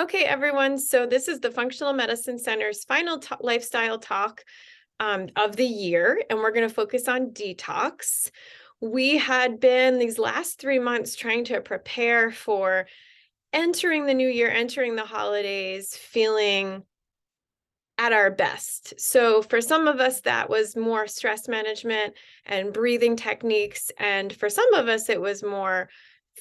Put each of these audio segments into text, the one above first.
Okay, everyone. So this is the Functional Medicine Center's final lifestyle talk of the year, and we're going to focus on detox. We had been these last 3 months trying to prepare for entering the new year, entering the holidays, feeling at our best. So for some of us, that was more stress management and breathing techniques. And for some of us, it was more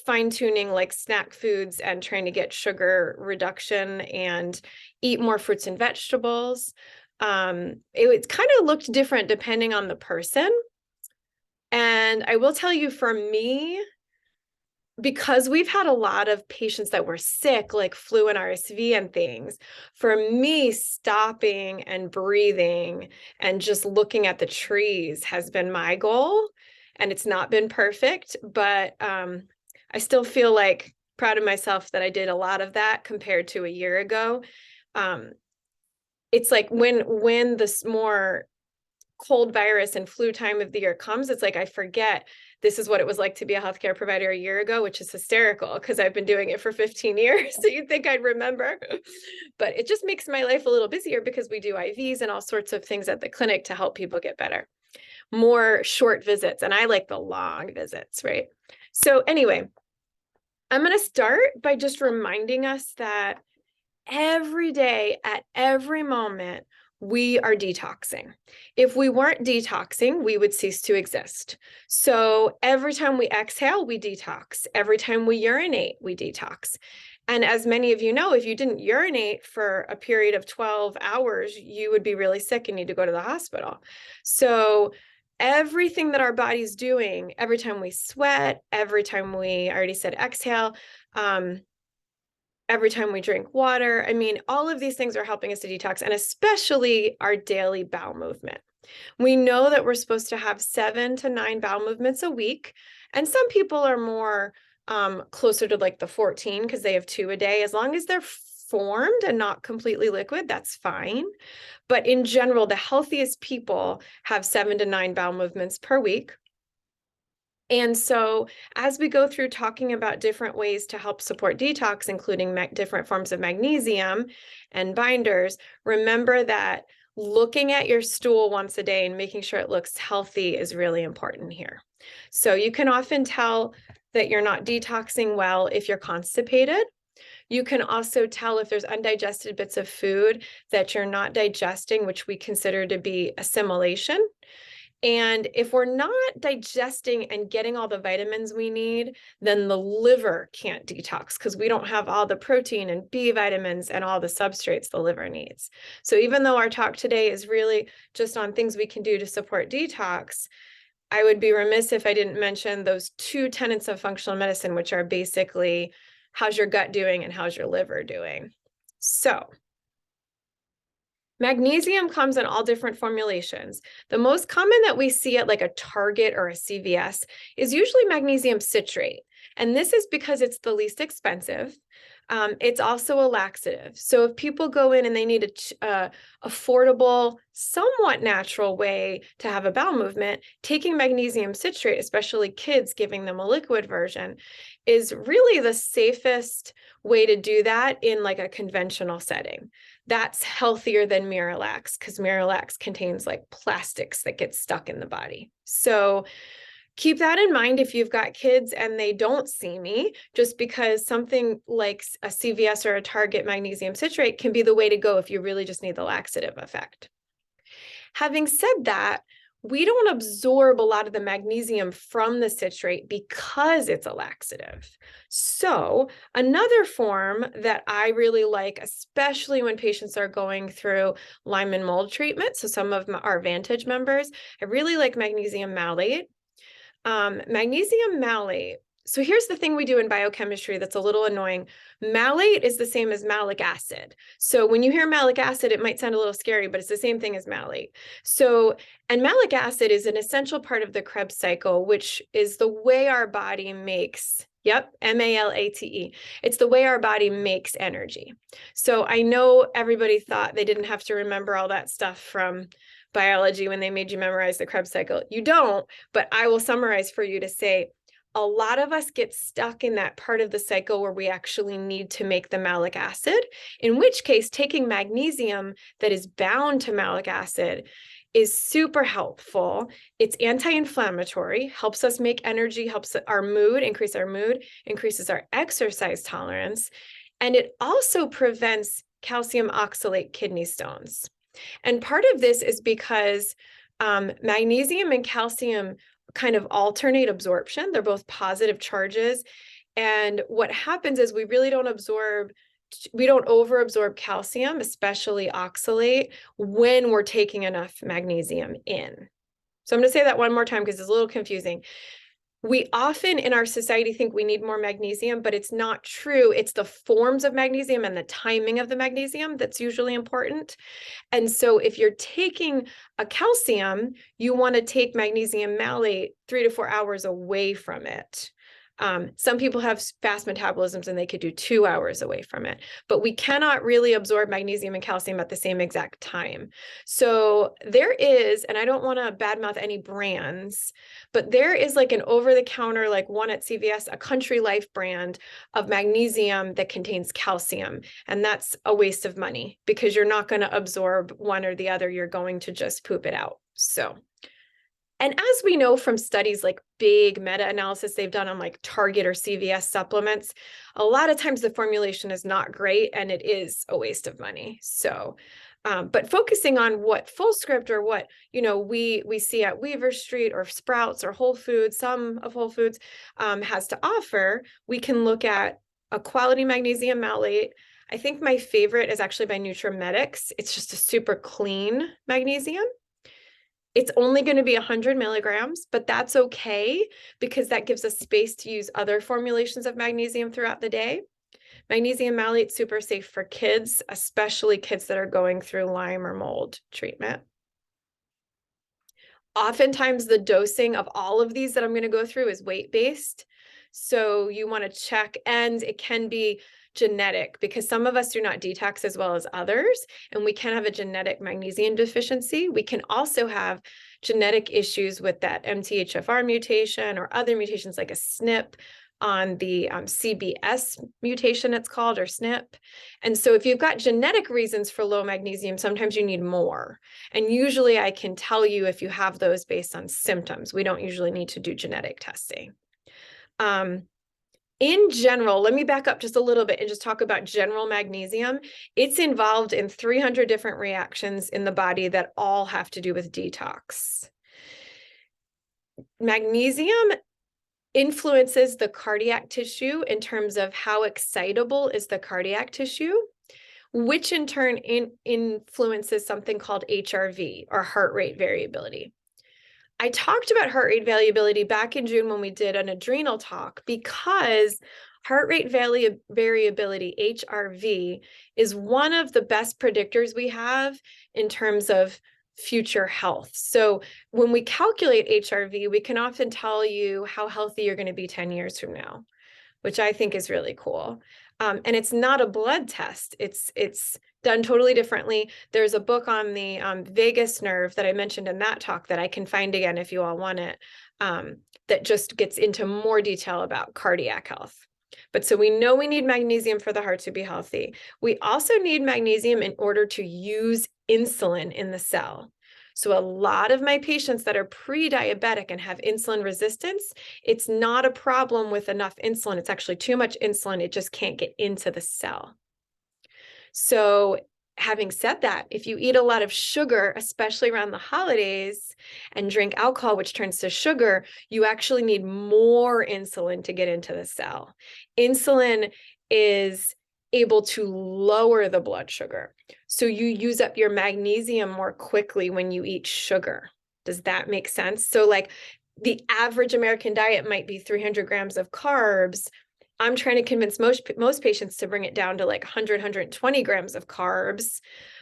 fine tuning like snack foods and trying to get sugar reduction and eat more fruits and vegetables. It kind of looked different depending on the person. And I will tell you, for me, because we've had a lot of patients that were sick, like flu and RSV and things, for me, stopping and breathing and just looking at the trees has been my goal. And it's not been perfect, but I still feel like proud of myself that I did a lot of that compared to a year ago. It's like when this more cold virus and flu time of the year comes, it's like I forget this is what it was like to be a healthcare provider a year ago, which is hysterical because I've been doing it for 15 years. So you'd think I'd remember. But it just makes my life a little busier because we do IVs and all sorts of things at the clinic to help people get better. More short visits, and I like the long visits, right? So anyway, I'm going to start by just reminding us that every day, at every moment, we are detoxing. If we weren't detoxing, we would cease to exist. So every time we exhale, we detox. Every time we urinate, we detox. And as many of you know, if you didn't urinate for a period of 12 hours, you would be really sick and need to go to the hospital. So everything that our body's doing, every time we sweat, every time I already said exhale, every time we drink water. I mean, all of these things are helping us to detox, and especially our daily bowel movement. We know that we're supposed to have 7 to 9 bowel movements a week, and some people are more closer to like the 14 because they have 2 a day. As long as they're formed and not completely liquid, that's fine. But in general, the healthiest people have 7 to 9 bowel movements per week. And so as we go through talking about different ways to help support detox, including different forms of magnesium and binders, remember that looking at your stool once a day and making sure it looks healthy is really important here. So you can often tell that you're not detoxing well if you're constipated. You can also tell if there's undigested bits of food that you're not digesting, which we consider to be assimilation. And if we're not digesting and getting all the vitamins we need, then the liver can't detox because we don't have all the protein and B vitamins and all the substrates the liver needs. So even though our talk today is really just on things we can do to support detox, I would be remiss if I didn't mention those 2 tenets of functional medicine, which are basically how's your gut doing and how's your liver doing. So magnesium comes in all different formulations. The most common that we see at like a Target or a CVS is usually magnesium citrate. And this is because it's the least expensive. It's also a laxative. So if people go in and they need a affordable, somewhat natural way to have a bowel movement, taking magnesium citrate, especially kids, giving them a liquid version, is really the safest way to do that in like a conventional setting. That's healthier than Miralax because Miralax contains like plastics that get stuck in the body. So keep that in mind if you've got kids and they don't see me, just because something like a CVS or a Target magnesium citrate can be the way to go if you really just need the laxative effect. Having said that, we don't absorb a lot of the magnesium from the citrate because it's a laxative. So another form that I really like, especially when patients are going through Lyme and mold treatment, so some of our Vantage members, I really like magnesium malate. Magnesium malate. So here's the thing we do in biochemistry that's a little annoying. Malate is the same as malic acid. So when you hear malic acid, it might sound a little scary, but it's the same thing as malate. So, and malic acid is an essential part of the Krebs cycle, which is the way our body makes, yep, M-A-L-A-T-E. It's the way our body makes energy. So I know everybody thought they didn't have to remember all that stuff from biology when they made you memorize the Krebs cycle. You don't, but I will summarize for you to say a lot of us get stuck in that part of the cycle where we actually need to make the malic acid, in which case taking magnesium that is bound to malic acid is super helpful. It's anti-inflammatory, helps us make energy, helps our mood, increases our exercise tolerance, and it also prevents calcium oxalate kidney stones. And part of this is because magnesium and calcium kind of alternate absorption. They're both positive charges. And what happens is we don't overabsorb calcium, especially oxalate, when we're taking enough magnesium in. So I'm going to say that one more time because it's a little confusing. We often in our society think we need more magnesium, but it's not true. It's the forms of magnesium and the timing of the magnesium that's usually important. And so if you're taking a calcium, you want to take magnesium malate 3 to 4 hours away from it. Some people have fast metabolisms and they could do 2 hours away from it, but we cannot really absorb magnesium and calcium at the same exact time. So there is, and I don't want to badmouth any brands, but there is like an over-the-counter, like one at CVS, a Country Life brand of magnesium that contains calcium. And that's a waste of money because you're not going to absorb one or the other. You're going to just poop it out. So, and as we know from studies like big meta-analysis they've done on like Target or CVS supplements, a lot of times the formulation is not great and it is a waste of money. So, but focusing on what Fullscript or what, we see at Weaver Street or Sprouts or Whole Foods, some of Whole Foods has to offer, we can look at a quality magnesium malate. I think my favorite is actually by Nutramedics. It's just a super clean magnesium. It's only going to be 100 milligrams, but that's okay because that gives us space to use other formulations of magnesium throughout the day. Magnesium malate, super safe for kids, especially kids that are going through Lyme or mold treatment. Oftentimes the dosing of all of these that I'm going to go through is weight-based. So you want to check, and it can be genetic because some of us do not detox as well as others, and we can have a genetic magnesium deficiency. We can also have genetic issues with that MTHFR mutation or other mutations like a SNP on the CBS mutation it's called, or SNP. And so if you've got genetic reasons for low magnesium, sometimes you need more. And usually I can tell you if you have those based on symptoms. We don't usually need to do genetic testing. In general, let me back up just a little bit and just talk about general magnesium. It's involved in 300 different reactions in the body that all have to do with detox. Magnesium influences the cardiac tissue in terms of how excitable is the cardiac tissue, which in turn influences something called HRV, or heart rate variability. I talked about heart rate variability back in June when we did an adrenal talk because heart rate variability, HRV, is one of the best predictors we have in terms of future health. So when we calculate HRV, we can often tell you how healthy you're going to be 10 years from now, which I think is really cool. And it's not a blood test. It's done totally differently. There's a book on the vagus nerve that I mentioned in that talk that I can find again if you all want it, that just gets into more detail about cardiac health. But so we know we need magnesium for the heart to be healthy. We also need magnesium in order to use insulin in the cell. So a lot of my patients that are pre-diabetic and have insulin resistance, it's not a problem with enough insulin. It's actually too much insulin. It just can't get into the cell. So having said that, if you eat a lot of sugar, especially around the holidays, and drink alcohol, which turns to sugar, you actually need more insulin to get into the cell. Insulin is able to lower the blood sugar. So you use up your magnesium more quickly when you eat sugar. Does that make sense? So like the average American diet might be 300 grams of carbs. I'm trying to convince most patients to bring it down to like 100, 120 grams of carbs.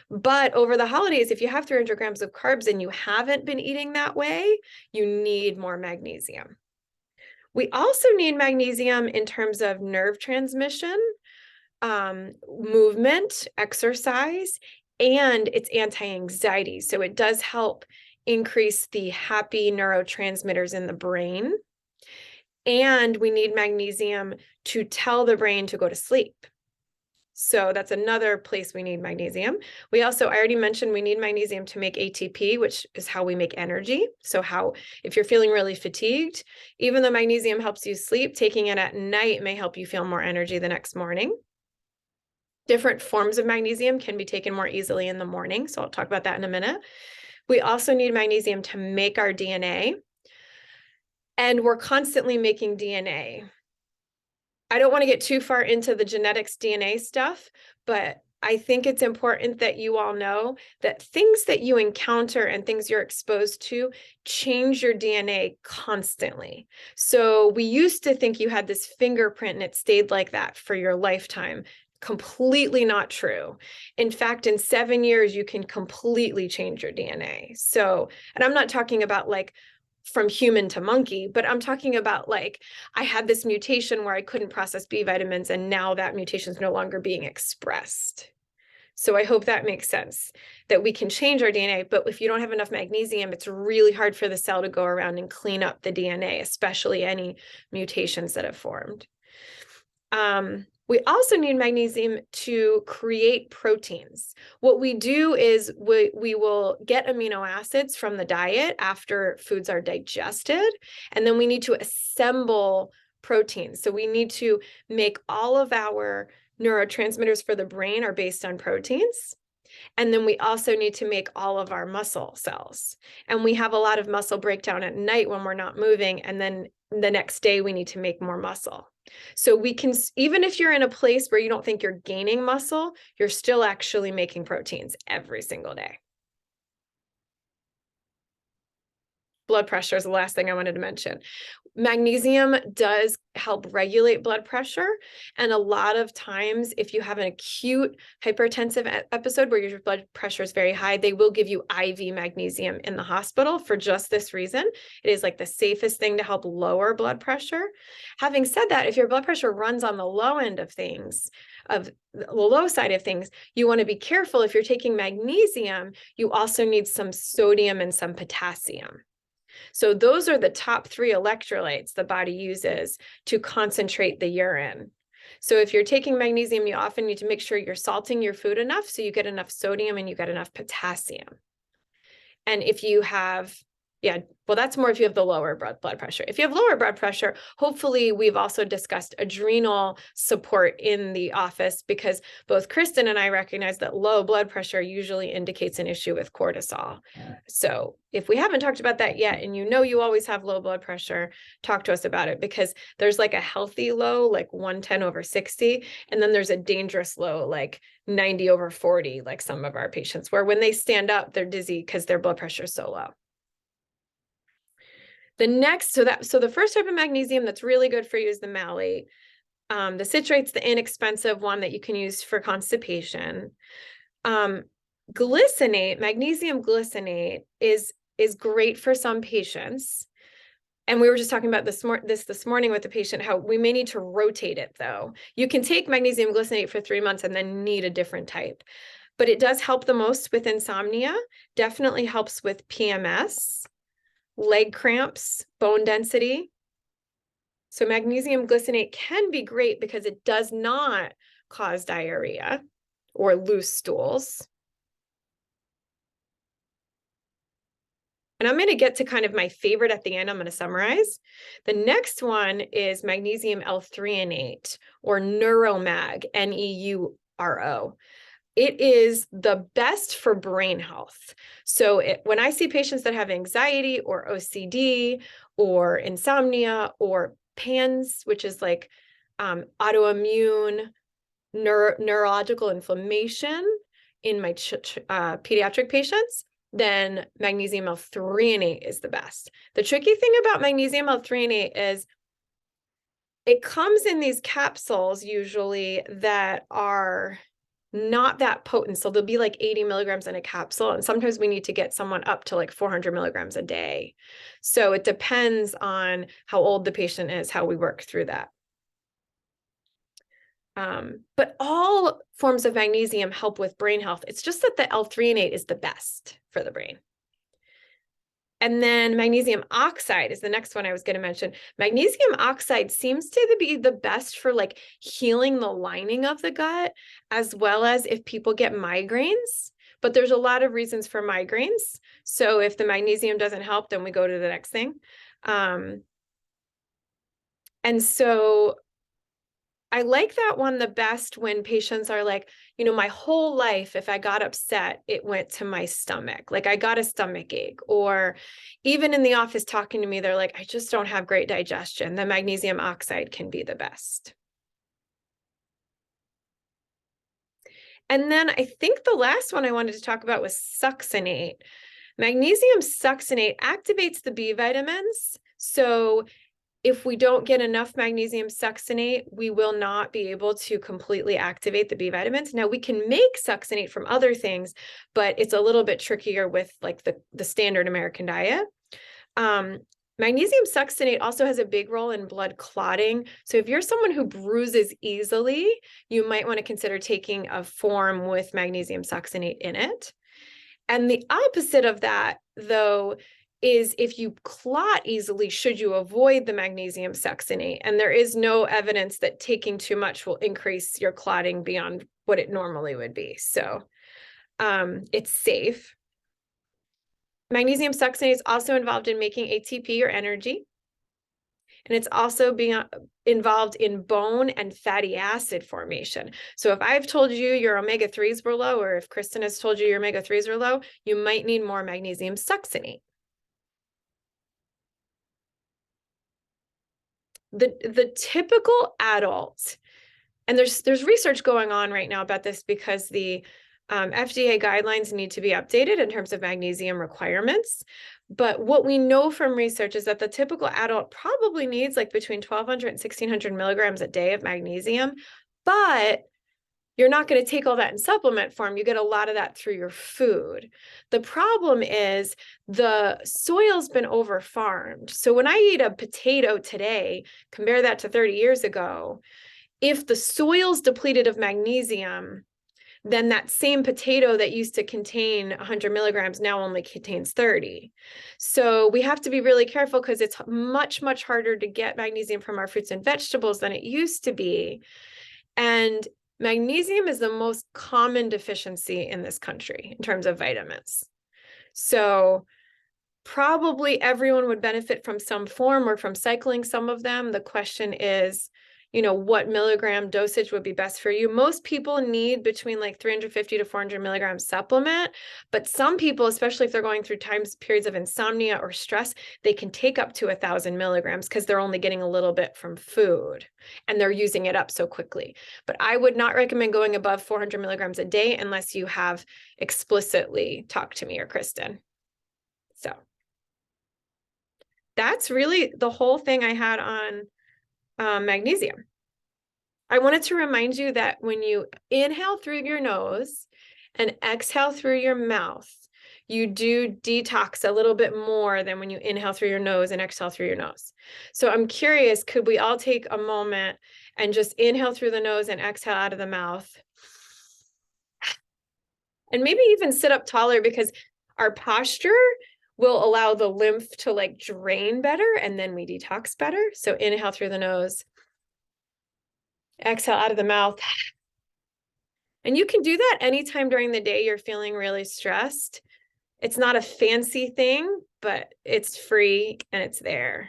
But over the holidays, if you have 300 grams of carbs and you haven't been eating that way, you need more magnesium. We also need magnesium in terms of nerve transmission, movement, exercise, and it's anti-anxiety. So it does help increase the happy neurotransmitters in the brain. And we need magnesium to tell the brain to go to sleep. So that's another place we need magnesium. We also, I already mentioned we need magnesium to make ATP, which is how we make energy. So if you're feeling really fatigued, even though magnesium helps you sleep, taking it at night may help you feel more energy the next morning. Different forms of magnesium can be taken more easily in the morning. So I'll talk about that in a minute. We also need magnesium to make our DNA. And we're constantly making DNA. I don't want to get too far into the genetics DNA stuff, but I think it's important that you all know that things that you encounter and things you're exposed to change your DNA constantly. So we used to think you had this fingerprint and it stayed like that for your lifetime. Completely not true. In fact, in 7 years, you can completely change your DNA. So, and I'm not talking about like from human to monkey, but I'm talking about like, I had this mutation where I couldn't process B vitamins and now that mutation is no longer being expressed. So I hope that makes sense, that we can change our DNA, but if you don't have enough magnesium, it's really hard for the cell to go around and clean up the DNA, especially any mutations that have formed. We also need magnesium to create proteins. What we do is we will get amino acids from the diet after foods are digested, and then we need to assemble proteins. So we need to make all of our neurotransmitters for the brain are based on proteins. And then we also need to make all of our muscle cells. And we have a lot of muscle breakdown at night when we're not moving. And then the next day we need to make more muscle. So we can, even if you're in a place where you don't think you're gaining muscle, you're still actually making proteins every single day. Blood pressure is the last thing I wanted to mention. Magnesium does help regulate blood pressure. And a lot of times, if you have an acute hypertensive episode where your blood pressure is very high, they will give you IV magnesium in the hospital for just this reason. It is like the safest thing to help lower blood pressure. Having said that, if your blood pressure runs on the low end of things, of the low side of things, you want to be careful. If you're taking magnesium, you also need some sodium and some potassium. So those are the top 3 electrolytes the body uses to concentrate the urine. So if you're taking magnesium, you often need to make sure you're salting your food enough so you get enough sodium and you get enough potassium. And if you have, well, that's more if you have the lower blood pressure. If you have lower blood pressure, hopefully we've also discussed adrenal support in the office, because both Kristen and I recognize that low blood pressure usually indicates an issue with cortisol. So if we haven't talked about that yet, and you know you always have low blood pressure, talk to us about it, because there's like a healthy low, like 110/60, and then there's a dangerous low, like 90/40, like some of our patients, where when they stand up, they're dizzy because their blood pressure is so low. The next, so the first type of magnesium that's really good for you is the malate. The citrate's the inexpensive one that you can use for constipation. Glycinate, magnesium glycinate is great for some patients. And we were just talking about this morning with the patient, how we may need to rotate it though. You can take magnesium glycinate for 3 months and then need a different type. But it does help the most with insomnia, definitely helps with PMS, leg cramps, bone density. So magnesium glycinate can be great because it does not cause diarrhea or loose stools. And I'm going to get to kind of my favorite at the end. I'm going to summarize. The next one is magnesium L-threonate, or Neuromag, Neuro. It is the best for brain health. So when I see patients that have anxiety or OCD or insomnia or PANS, which is like autoimmune neurological inflammation in my pediatric patients, then magnesium L-threonate is the best. The tricky thing about magnesium L-threonate is it comes in these capsules usually that are not that potent. So they'll be like 80 milligrams in a capsule. And sometimes we need to get someone up to like 400 milligrams a day. So it depends on how old the patient is, how we work through that. But all forms of magnesium help with brain health. It's just that the L-threonate is the best for the brain. And then magnesium oxide is the next one I was going to mention. Magnesium oxide seems to be the best for like healing the lining of the gut, as well as if people get migraines. But there's a lot of reasons for migraines. So if the magnesium doesn't help, then we go to the next thing. And so I like that one the best when patients are like, my whole life, if I got upset, it went to my stomach. Like I got a stomach ache, or even in the office talking to me, they're like, I just don't have great digestion. The magnesium oxide can be the best. And then I think the last one I wanted to talk about was succinate. Magnesium succinate activates the B vitamins. So if we don't get enough magnesium succinate, we will not be able to completely activate the B vitamins. Now we can make succinate from other things, but it's a little bit trickier with like the standard American diet. Magnesium succinate also has a big role in blood clotting. So if you're someone who bruises easily, you might want to consider taking a form with magnesium succinate in it. And the opposite of that, though, is if you clot easily, should you avoid the magnesium succinate? And there is no evidence that taking too much will increase your clotting beyond what it normally would be. So it's safe. Magnesium succinate is also involved in making ATP or energy. And it's also being involved in bone and fatty acid formation. So if I've told you your omega-3s were low, or if Kristen has told you your omega-3s are low, you might need more magnesium succinate. The typical adult, and there's research going on right now about this because the FDA guidelines need to be updated in terms of magnesium requirements. But what we know from research is that the typical adult probably needs like between 1,200 and 1,600 milligrams a day of magnesium, but you're not going to take all that in supplement form. You get a lot of that through your food. The problem is the soil's been over-farmed. So when I eat a potato today, compare that to 30 years ago, if the soil's depleted of magnesium, then that same potato that used to contain 100 milligrams now only contains 30. So we have to be really careful because it's much, much harder to get magnesium from our fruits and vegetables than it used to be. And magnesium is the most common deficiency in this country in terms of vitamins. So probably everyone would benefit from some form or from cycling some of them. The question is, what milligram dosage would be best for you? Most people need between like 350 to 400 milligrams supplement, but some people, especially if they're going through periods of insomnia or stress, they can take up to 1,000 milligrams because they're only getting a little bit from food and they're using it up so quickly. But I would not recommend going above 400 milligrams a day unless you have explicitly talked to me or Kristen. So that's really the whole thing I had on magnesium. I wanted to remind you that when you inhale through your nose and exhale through your mouth, you do detox a little bit more than when you inhale through your nose and exhale through your nose. So I'm curious, could we all take a moment and just inhale through the nose and exhale out of the mouth? And maybe even sit up taller because our posture will allow the lymph to like drain better and then we detox better. So inhale through the nose, exhale out of the mouth. And you can do that anytime during the day you're feeling really stressed. It's not a fancy thing, but it's free and it's there.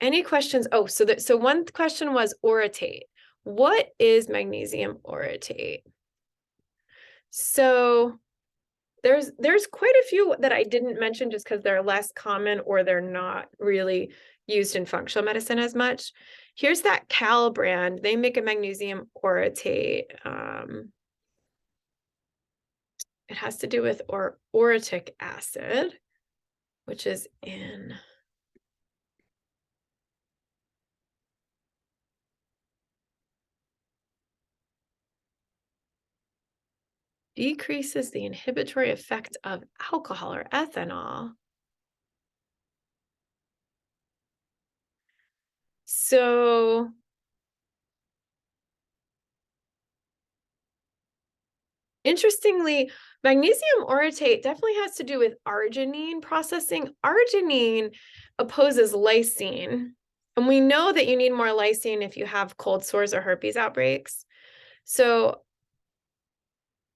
Any questions? Oh, so one question was orotate. What is magnesium orotate? So there's quite a few that I didn't mention just because they're less common or they're not really used in functional medicine as much. Here's that Cal brand. They make a magnesium orotate. It has to do with orotic acid, which is in decreases the inhibitory effect of alcohol or ethanol. So Interestingly, magnesium orotate definitely has to do with arginine processing. Arginine opposes lysine, and we know that you need more lysine if you have cold sores or herpes outbreaks. So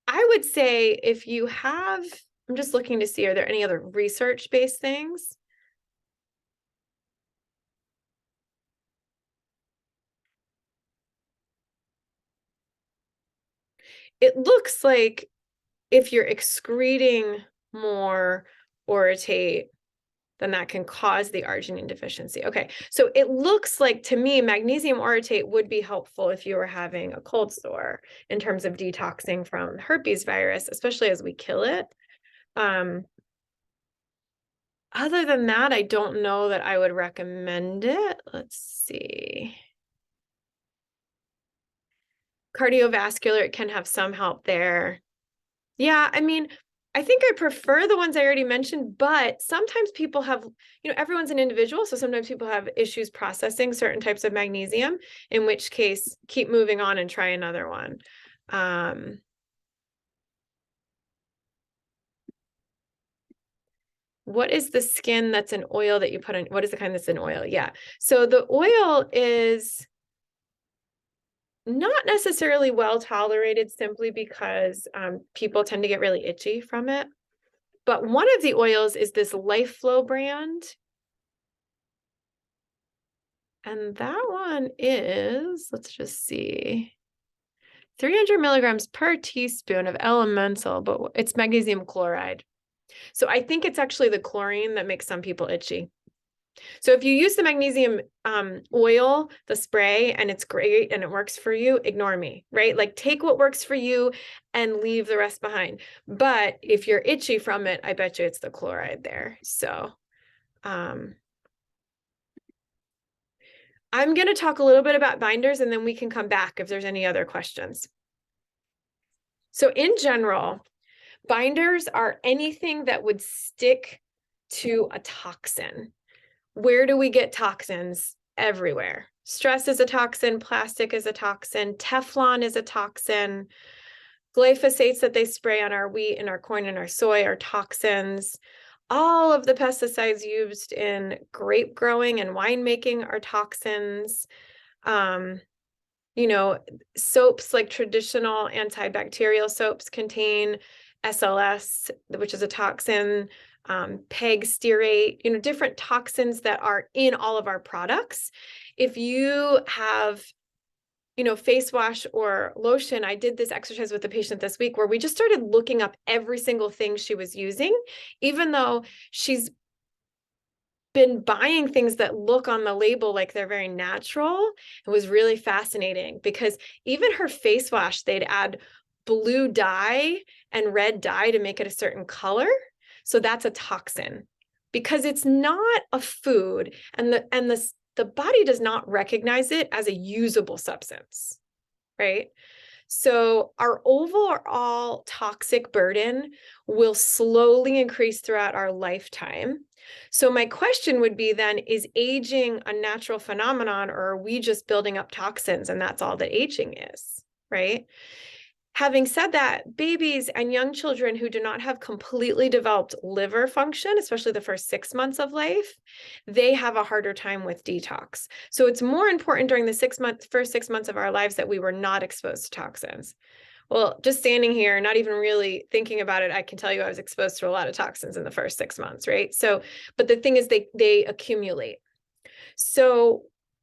I would say if you have, I'm just looking to see, are there any other research-based things? It looks like if you're excreting more orotate, then that can cause the arginine deficiency. Okay, so it looks like to me magnesium orotate would be helpful if you were having a cold sore in terms of detoxing from herpes virus, especially as we kill it. Other than that, I don't know that I would recommend it. Let's see. Cardiovascular, it can have some help there. Yeah, I mean, I think I prefer the ones I already mentioned, but sometimes people have, everyone's an individual. So sometimes people have issues processing certain types of magnesium, in which case keep moving on and try another one. What is the skin that's an oil that you put on? What is the kind that's an oil? Yeah. So the oil is not necessarily well tolerated simply because people tend to get really itchy from it. But one of the oils is this Life Flow brand. And that one is, let's just see, 300 milligrams per teaspoon of elemental, but it's magnesium chloride. So I think it's actually the chlorine that makes some people itchy. So if you use the magnesium oil, the spray, and it's great and it works for you, ignore me, right? Like take what works for you and leave the rest behind. But if you're itchy from it, I bet you it's the chloride there. So I'm going to talk a little bit about binders and then we can come back if there's any other questions. So in general, binders are anything that would stick to a toxin. Where do we get toxins? Everywhere. Stress is a toxin, plastic is a toxin, Teflon is a toxin, glyphosates that they spray on our wheat and our corn and our soy are toxins. All of the pesticides used in grape growing and winemaking are toxins. Soaps like traditional antibacterial soaps contain SLS, which is a toxin, PEG stearate, different toxins that are in all of our products. If you have, face wash or lotion, I did this exercise with a patient this week where we just started looking up every single thing she was using, even though she's been buying things that look on the label like they're very natural. It was really fascinating because even her face wash, they'd add blue dye and red dye to make it a certain color. So that's a toxin because it's not a food and the body does not recognize it as a usable substance, right? So our overall toxic burden will slowly increase throughout our lifetime. So my question would be then, is aging a natural phenomenon or are we just building up toxins and that's all that aging is, right? Having said that, babies and young children who do not have completely developed liver function, especially the first 6 months of life, they have a harder time with detox. So it's more important during the first 6 months of our lives that we were not exposed to toxins. Well, just standing here, not even really thinking about it, I can tell you I was exposed to a lot of toxins in the first 6 months, right? So, but the thing is they accumulate. So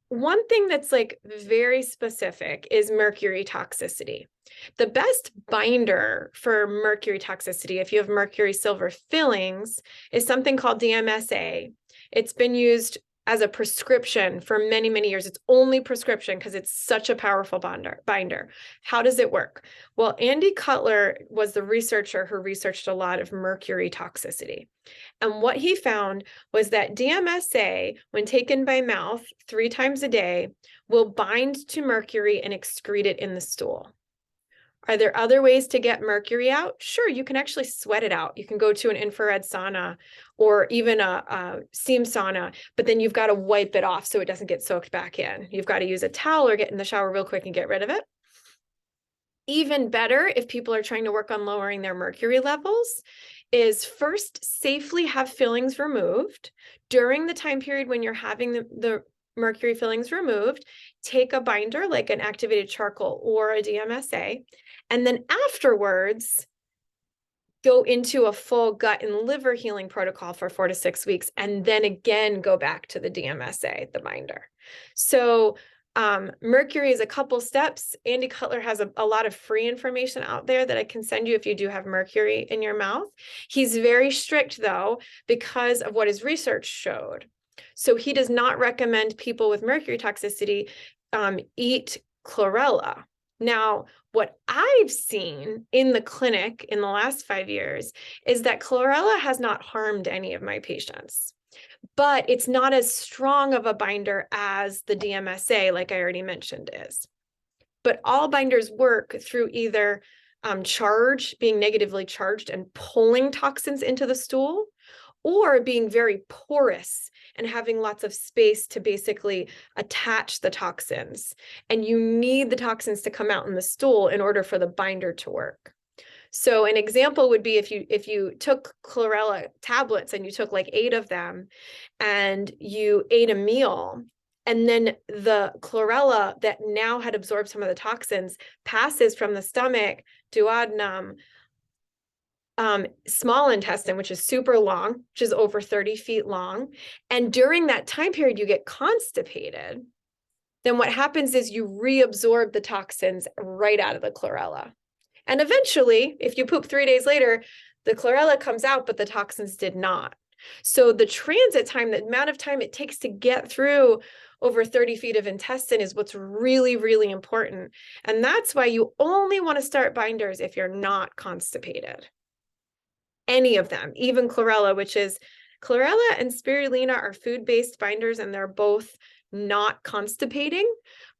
one thing that's like very specific is mercury toxicity. The best binder for mercury toxicity, if you have mercury silver fillings, is something called DMSA. It's been used as a prescription for many, many years. It's only prescription because it's such a powerful binder. How does it work? Well, Andy Cutler was the researcher who researched a lot of mercury toxicity. And what he found was that DMSA, when taken by mouth 3 times a day, will bind to mercury and excrete it in the stool. Are there other ways to get mercury out? Sure, you can actually sweat it out. You can go to an infrared sauna or even a steam sauna, but then you've got to wipe it off so it doesn't get soaked back in. You've got to use a towel or get in the shower real quick and get rid of it. Even better, if people are trying to work on lowering their mercury levels, is first safely have fillings removed. During the time period when you're having the mercury fillings removed, take a binder like an activated charcoal or a DMSA, and then afterwards, go into a full gut and liver healing protocol for 4 to 6 weeks, and then again go back to the DMSA, the binder. So mercury is a couple steps. Andy Cutler has a lot of free information out there that I can send you if you do have mercury in your mouth. He's very strict though, because of what his research showed. So he does not recommend people with mercury toxicity eat chlorella. Now, what I've seen in the clinic in the last 5 years is that chlorella has not harmed any of my patients, but it's not as strong of a binder as the DMSA, like I already mentioned, is. But all binders work through either being negatively charged and pulling toxins into the stool, or being very porous and having lots of space to basically attach the toxins. And you need the toxins to come out in the stool in order for the binder to work. So an example would be if you took chlorella tablets and you took like 8 of them and you ate a meal, and then the chlorella that now had absorbed some of the toxins passes from the stomach, duodenum, small intestine, which is super long, which is over 30 feet long. And during that time period, you get constipated. Then what happens is you reabsorb the toxins right out of the chlorella. And eventually, if you poop 3 days later, the chlorella comes out, but the toxins did not. So the transit time, the amount of time it takes to get through over 30 feet of intestine is what's really, really important. And that's why you only want to start binders if you're not constipated. Any of them, even chlorella, which is chlorella and spirulina are food-based binders, and they're both not constipating,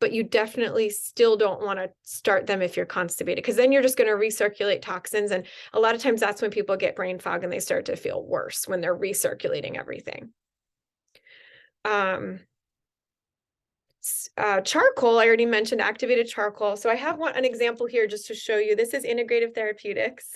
but you definitely still don't want to start them if you're constipated, because then you're just going to recirculate toxins. And a lot of times that's when people get brain fog and they start to feel worse when they're recirculating everything. Charcoal, I already mentioned activated charcoal. So I have an example here just to show you. This is Integrative Therapeutics.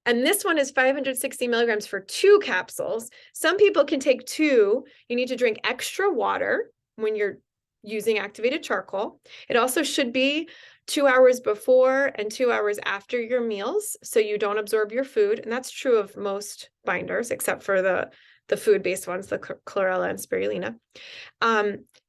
And this one is 560 milligrams for 2 capsules. Some people can take 2. You need to drink extra water when you're using activated charcoal. It also should be 2 hours before and 2 hours after your meals, so you don't absorb your food. And that's true of most binders, except for the food-based ones, the chlorella and spirulina.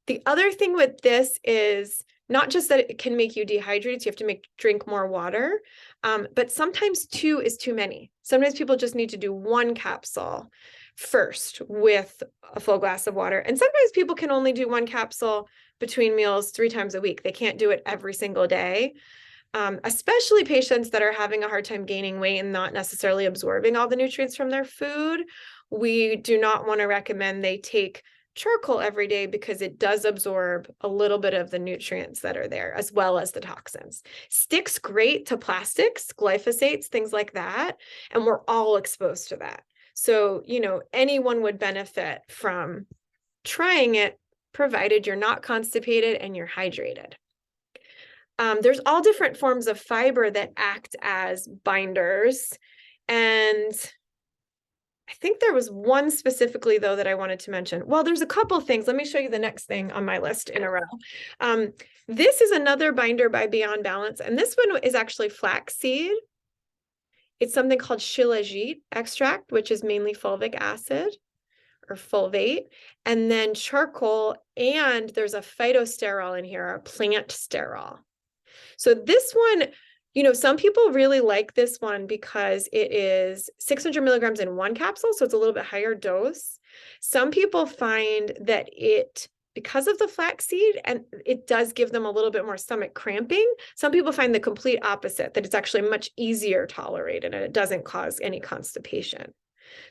The other thing with this is not just that it can make you dehydrated, so you have to drink more water, but sometimes 2 is too many. Sometimes people just need to do 1 capsule first with a full glass of water. And sometimes people can only do 1 capsule between meals 3 times a week. They can't do it every single day, especially patients that are having a hard time gaining weight and not necessarily absorbing all the nutrients from their food. We do not want to recommend they take charcoal every day, because it does absorb a little bit of the nutrients that are there, as well as the toxins. Sticks great to plastics, glyphosates, things like that. And we're all exposed to that. So, anyone would benefit from trying it, provided you're not constipated and you're hydrated. There's all different forms of fiber that act as binders. And I think there was one specifically, though, that I wanted to mention. Well, there's a couple things. Let me show you the next thing on my list in a row. This is another binder by Beyond Balance, and this one is actually flaxseed. It's something called shilajit extract, which is mainly fulvic acid or fulvate, and then charcoal, and there's a phytosterol in here, a plant sterol. So this one, some people really like this one because it is 600 milligrams in 1 capsule, so it's a little bit higher dose. Some people find that because of the flaxseed, and it does give them a little bit more stomach cramping. Some people find the complete opposite, that it's actually much easier tolerated and it doesn't cause any constipation.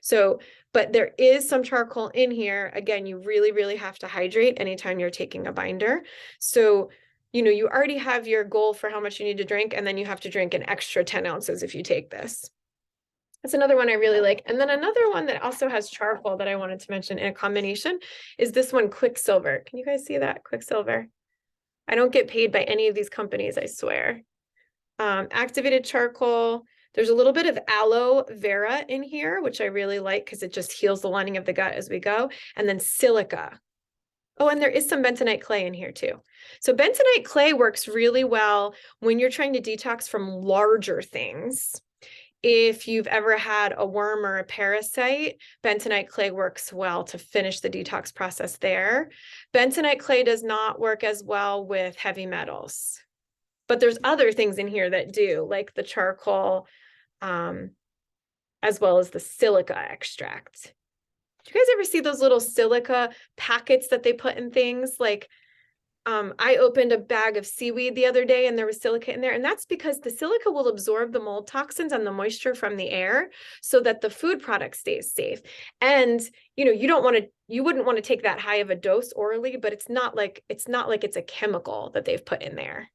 So, but there is some charcoal in here. Again, you really, really have to hydrate anytime you're taking a binder. So, you already have your goal for how much you need to drink, and then you have to drink an extra 10 ounces if you take this. That's another one I really like. And then another one that also has charcoal that I wanted to mention in a combination is this one, Quicksilver. Can you guys see that? Quicksilver. I don't get paid by any of these companies, I swear. Activated charcoal. There's a little bit of aloe vera in here, which I really like because it just heals the lining of the gut as we go. And then silica. Oh, and there is some bentonite clay in here too. So bentonite clay works really well when you're trying to detox from larger things. If you've ever had a worm or a parasite, bentonite clay works well to finish the detox process there. Bentonite clay does not work as well with heavy metals, but there's other things in here that do, like the charcoal, as well as the silica extract. Do you guys ever see those little silica packets that they put in things? Like, I opened a bag of seaweed the other day and there was silica in there. And that's because the silica will absorb the mold toxins and the moisture from the air so that the food product stays safe. And, you wouldn't want to take that high of a dose orally, but it's not like it's a chemical that they've put in there.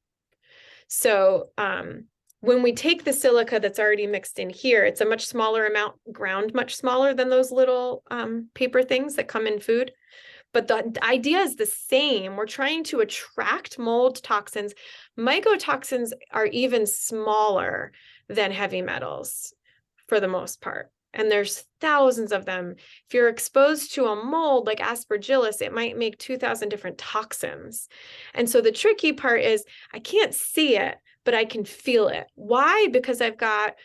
So, when we take the silica that's already mixed in here, it's a much smaller amount, ground much smaller than those little paper things that come in food. But the idea is the same. We're trying to attract mold toxins. Mycotoxins are even smaller than heavy metals for the most part. And there's thousands of them. If you're exposed to a mold like aspergillus, it might make 2,000 different toxins. And so the tricky part is I can't see it, but I can feel it. Why? Because I've got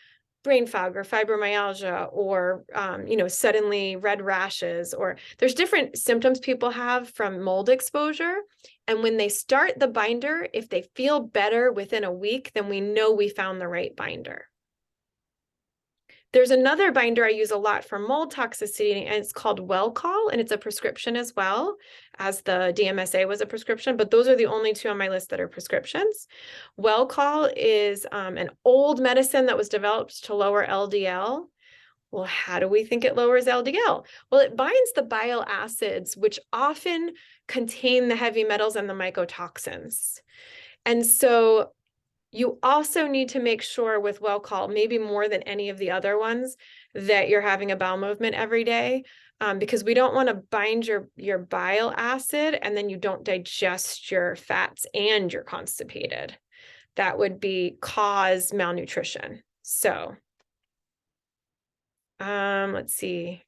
brain fog or fibromyalgia or, suddenly red rashes, or there's different symptoms people have from mold exposure. And when they start the binder, if they feel better within a week, then we know we found the right binder. There's another binder I use a lot for mold toxicity, and it's called Wellcall, and it's a prescription as well, as the DMSA was a prescription, but those are the only two on my list that are prescriptions. Wellcall is an old medicine that was developed to lower LDL. Well, how do we think it lowers LDL? Well, it binds the bile acids, which often contain the heavy metals and the mycotoxins. And so you also need to make sure with Wellcall, maybe more than any of the other ones, that you're having a bowel movement every day, because we don't want to bind your bile acid and then you don't digest your fats and you're constipated. That would cause malnutrition. So, let's see.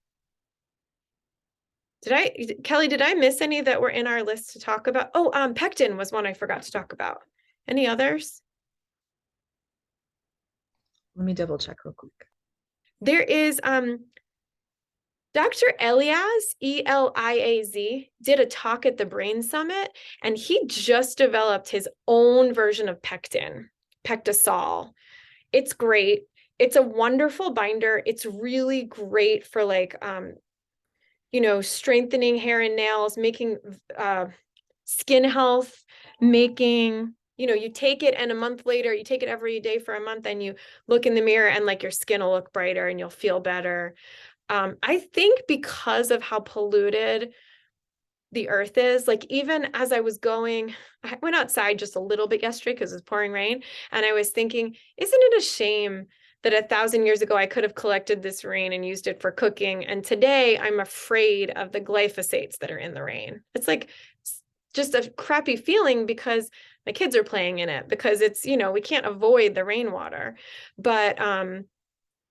Kelly, did I miss any that were in our list to talk about? Oh, pectin was one I forgot to talk about. Any others? Let me double check real quick. There is Dr. Eliaz, Eliaz, did a talk at the Brain Summit, and he just developed his own version of pectin, Pectisol. It's great. It's a wonderful binder. It's really great for strengthening hair and nails, making skin health, making, you take it and a month later, you take it every day for a month and you look in the mirror and your skin will look brighter and you'll feel better. I think because of how polluted the earth is, even as I went outside just a little bit yesterday because it was pouring rain. And I was thinking, isn't it a shame that 1,000 years ago, I could have collected this rain and used it for cooking. And today I'm afraid of the glyphosates that are in the rain. It's just a crappy feeling because my kids are playing in it, because it's, we can't avoid the rainwater. But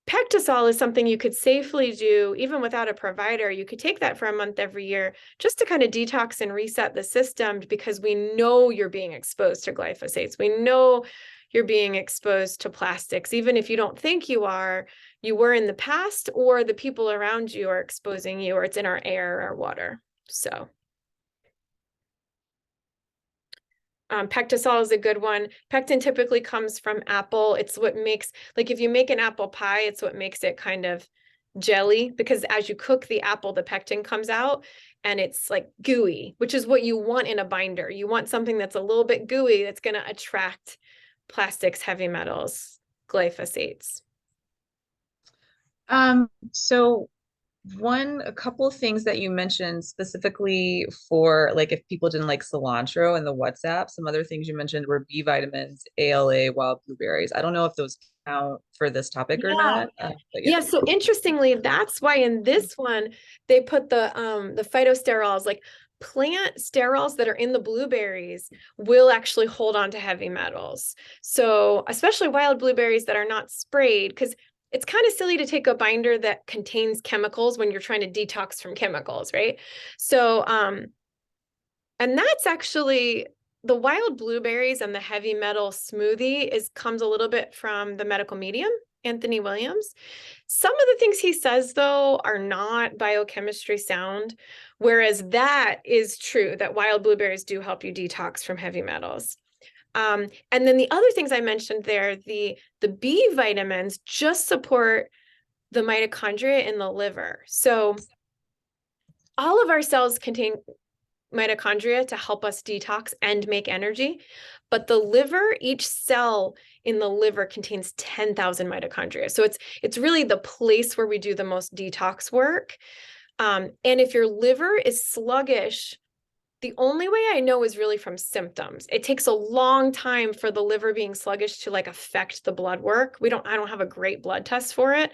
Pectisol is something you could safely do even without a provider. You could take that for a month every year just to kind of detox and reset the system, because we know you're being exposed to glyphosates. We know you're being exposed to plastics. Even if you don't think you were in the past, or the people around you are exposing you, or it's in our air or water. So Pectisol is a good one. Pectin typically comes from apple. It's what makes, if you make an apple pie, it's what makes it kind of jelly, because as you cook the apple, the pectin comes out and it's gooey, which is what you want in a binder. You want something that's a little bit gooey that's going to attract plastics, heavy metals, glyphosates. So a couple of things that you mentioned specifically for if people didn't like cilantro in the WhatsApp, some other things you mentioned were B vitamins, ALA, wild blueberries. I don't know if those count for this topic or not. Yeah. So interestingly, that's why in this one they put the phytosterols like plant sterols that are in the blueberries will actually hold on to heavy metals. So especially wild blueberries that are not sprayed, because it's kind of silly to take a binder that contains chemicals when you're trying to detox from chemicals, right? So, and that's actually the wild blueberries, and the heavy metal smoothie comes a little bit from the medical medium, Anthony Williams. Some of the things he says, though, are not biochemistry sound, whereas that is true, that wild blueberries do help you detox from heavy metals. And then the other things I mentioned there, the B vitamins just support the mitochondria in the liver. So all of our cells contain mitochondria to help us detox and make energy. But the liver, each cell in the liver contains 10,000 mitochondria. So it's really the place where we do the most detox work. And if your liver is sluggish, the only way I know is really from symptoms. It takes a long time for the liver being sluggish to like affect the blood work. I don't have a great blood test for it.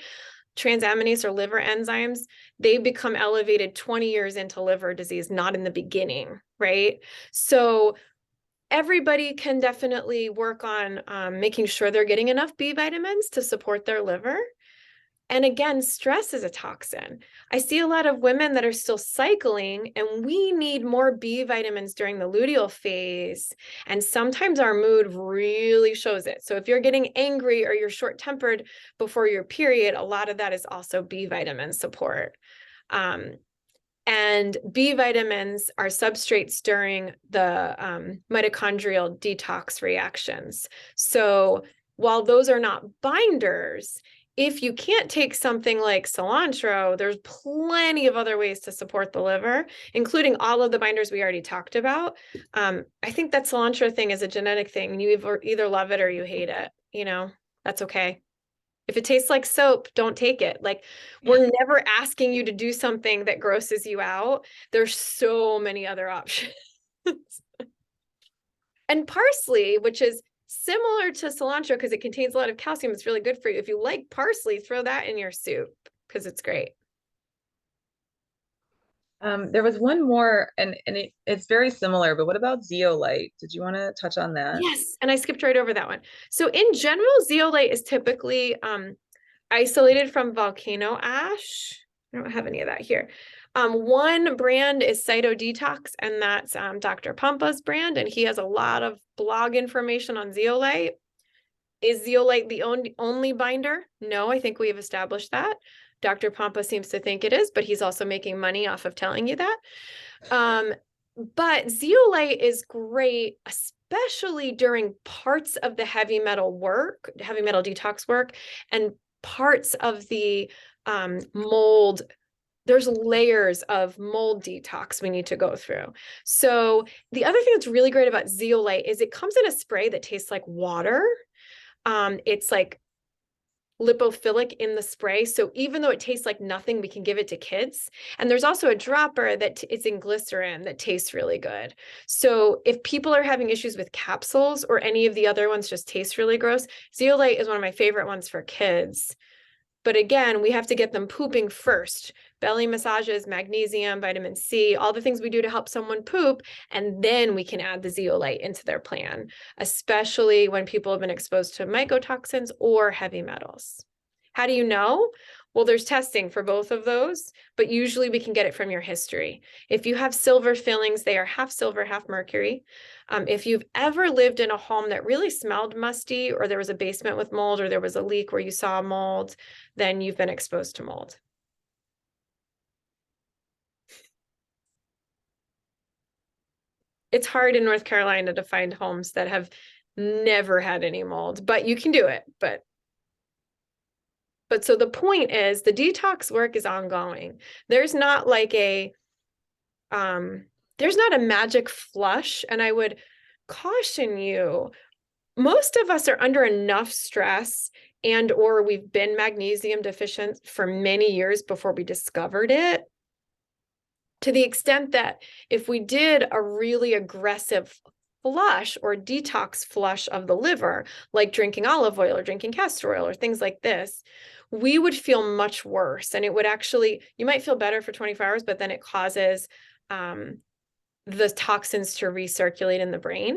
Transaminase or liver enzymes, they become elevated 20 years into liver disease, not in the beginning, right? So everybody can definitely work on making sure they're getting enough B vitamins to support their liver. And again, stress is a toxin. I see a lot of women that are still cycling, and we need more B vitamins during the luteal phase. And sometimes our mood really shows it. So if you're getting angry or you're short-tempered before your period, a lot of that is also B vitamin support. And B vitamins are substrates during the mitochondrial detox reactions. So while those are not binders, if you can't take something like cilantro, there's plenty of other ways to support the liver, including all of the binders we already talked about. I think that cilantro thing is a genetic thing. You either love it or you hate it. That's okay. If it tastes like soap, don't take it. Like, we're never asking you to do something that grosses you out. There's so many other options. And parsley, which is similar to cilantro because it contains a lot of calcium, it's really good for you. If you like parsley, throw that in your soup because it's great. There was one more, and it's very similar, but what about zeolite? Did you want to touch on that? Yes, and I skipped right over that one. So in general, zeolite is typically isolated from volcano ash. I don't have any of that here. One brand is Cyto Detox, and that's Dr. Pampa's brand, and he has a lot of blog information on zeolite. Is zeolite the only binder? No, I think we've established that. Dr. Pampa seems to think it is, but he's also making money off of telling you that. But zeolite is great, especially during parts of the heavy metal detox work, and parts of the mold. There's layers of mold detox we need to go through. So the other thing that's really great about zeolite is it comes in a spray that tastes like water. It's like lipophilic in the spray. So even though it tastes like nothing, we can give it to kids. And there's also a dropper that it's in glycerin that tastes really good. So if people are having issues with capsules or any of the other ones just taste really gross, zeolite is one of my favorite ones for kids. But again, we have to get them pooping first. Belly massages, magnesium, vitamin C, all the things we do to help someone poop. And then we can add the zeolite into their plan, especially when people have been exposed to mycotoxins or heavy metals. How do you know? Well, there's testing for both of those, but usually we can get it from your history. If you have silver fillings, they are half silver, half mercury. If you've ever lived in a home that really smelled musty, or there was a basement with mold, or there was a leak where you saw mold, then you've been exposed to mold. It's hard in North Carolina to find homes that have never had any mold, but you can do it. But so the point is the detox work is ongoing. There's not like there's not a magic flush. And I would caution you, most of us are under enough stress or we've been magnesium deficient for many years before we discovered it, to the extent that if we did a really aggressive flush or detox flush of the liver, like drinking olive oil or drinking castor oil or things like this, we would feel much worse. And it would actually, you might feel better for 24 hours, but then it causes the toxins to recirculate in the brain.